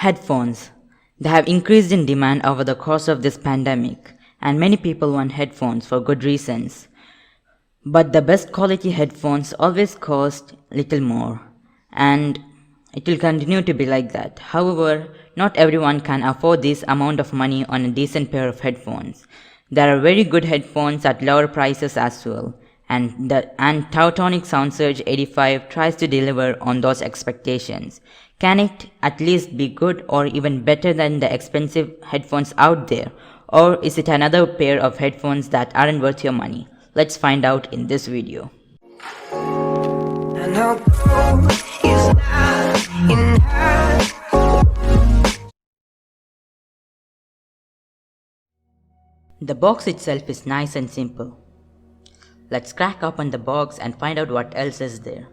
Headphones. They have increased in demand over the course of this pandemic, and many people want headphones for good reasons. But the best quality headphones always cost little more, and it will continue to be like that. However, not everyone can afford this amount of money on a decent pair of headphones. There are very good headphones at lower prices as well, and Tautonic SoundSurge 85 tries to deliver on those expectations. Can it at least be good or even better than the expensive headphones out there? Or is it another pair of headphones that aren't worth your money? Let's find out in this video. The box itself is nice and simple. Let's crack open the box and find out what else is there.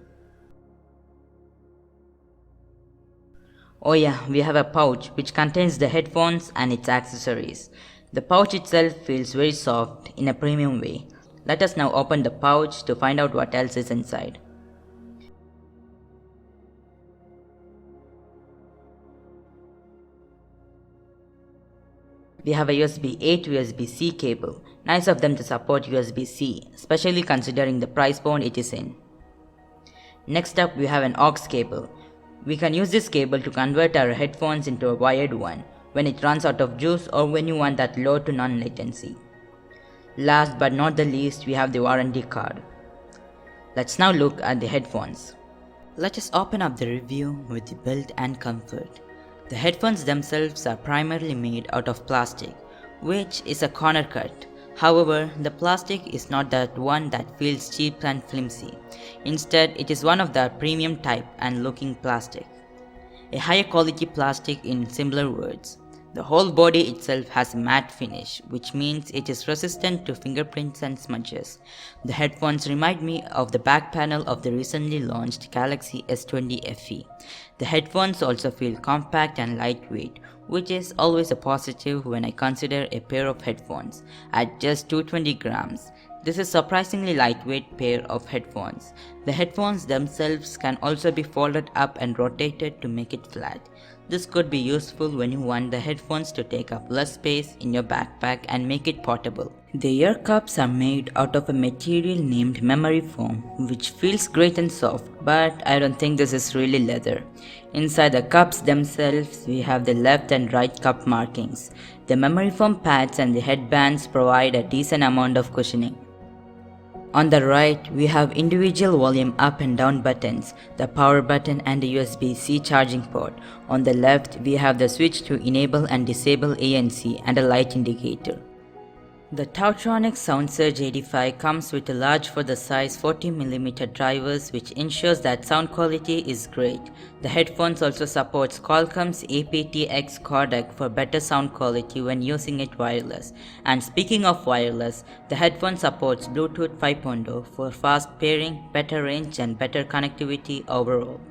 Oh yeah, we have a pouch which contains the headphones and its accessories. The pouch itself feels very soft in a premium way. Let us now open the pouch to find out what else is inside. We have a USB-A to USB-C cable. Nice of them to support USB-C, especially considering the price point it is in. Next up, we have an aux cable. We can use this cable to convert our headphones into a wired one when it runs out of juice or when you want that low to none latency. Last but not the least, we have the warranty card. Let's now look at the headphones. Let us open up the review with the build and comfort. The headphones themselves are primarily made out of plastic, which is a corner cut. However, the plastic is not that one that feels cheap and flimsy. Instead, it is one of the premium type and looking plastic. A higher quality plastic in simpler words. The whole body itself has a matte finish, which means it is resistant to fingerprints and smudges. The headphones remind me of the back panel of the recently launched Galaxy S20 FE. The headphones also feel compact and lightweight, which is always a positive when I consider a pair of headphones. At just 220 grams, this is a surprisingly lightweight pair of headphones. The headphones themselves can also be folded up and rotated to make it flat. This could be useful when you want the headphones to take up less space in your backpack and make it portable. The ear cups are made out of a material named memory foam, which feels great and soft, but I don't think this is really leather. Inside the cups themselves, we have the left and right cup markings. The memory foam pads and the headbands provide a decent amount of cushioning. On the right, we have individual volume up and down buttons, the power button and the USB-C charging port. On the left, we have the switch to enable and disable ANC and a light indicator. The Tautonic SoundSurge 85 comes with a large for the size 40mm drivers, which ensures that sound quality is great. The headphones also supports Qualcomm's aptX codec for better sound quality when using it wireless. And speaking of wireless, the headphone supports Bluetooth 5.0 for fast pairing, better range and better connectivity overall.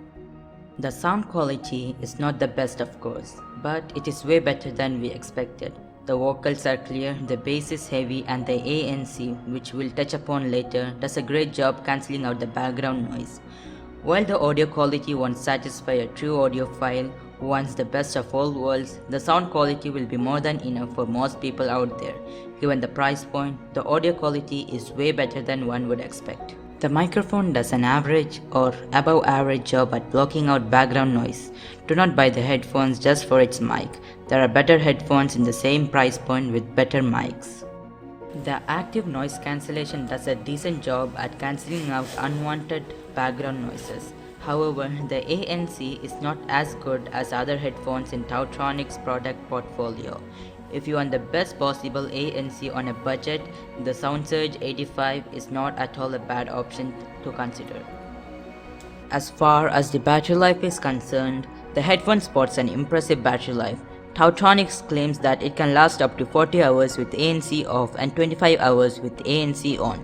The sound quality is not the best of course, but it is way better than we expected. The vocals are clear, the bass is heavy and the ANC, which we'll touch upon later, does a great job cancelling out the background noise. While the audio quality won't satisfy a true audiophile who wants the best of all worlds, the sound quality will be more than enough for most people out there. Given the price point, the audio quality is way better than one would expect. The microphone does an average or above average job at blocking out background noise. Do not buy the headphones just for its mic. There are better headphones in the same price point with better mics. The active noise cancellation does a decent job at cancelling out unwanted background noises. However, the ANC is not as good as other headphones in Tautronic's product portfolio. If you want the best possible ANC on a budget, the SoundSurge 85 is not at all a bad option to consider. As far as the battery life is concerned, the headphone sports an impressive battery life. Tautonics claims that it can last up to 40 hours with ANC off and 25 hours with ANC on,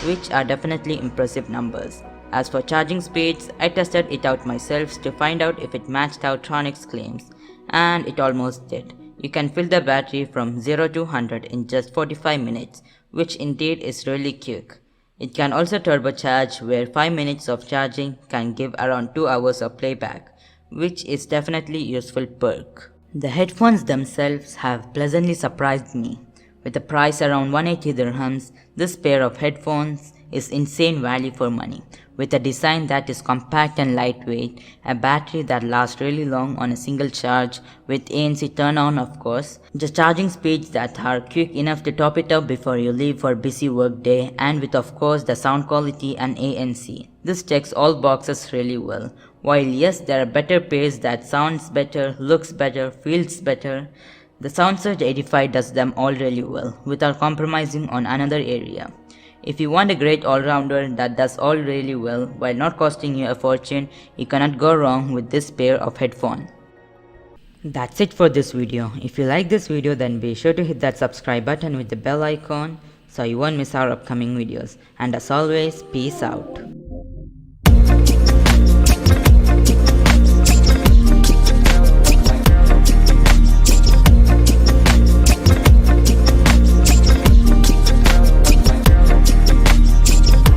which are definitely impressive numbers. As for charging speeds, I tested it out myself to find out if it matched Tautonics' claims, and it almost did. You can fill the battery from 0 to 100 in just 45 minutes, which indeed is really quick. It can also turbocharge, where 5 minutes of charging can give around 2 hours of playback, which is definitely a useful perk. The headphones themselves have pleasantly surprised me. With a price around 180 dirhams, this pair of headphones is insane value for money. With a design that is compact and lightweight, a battery that lasts really long on a single charge, with ANC turn on of course, the charging speeds that are quick enough to top it up before you leave for a busy work day, and with of course the sound quality and ANC. This checks all boxes really well. While yes, there are better pairs that sounds better, looks better, feels better, the SoundSurge 85 does them all really well, without compromising on another area. If you want a great all-rounder that does all really well while not costing you a fortune, you cannot go wrong with this pair of headphones. That's it for this video. If you like this video, then be sure to hit that subscribe button with the bell icon so you won't miss our upcoming videos. And as always, peace out.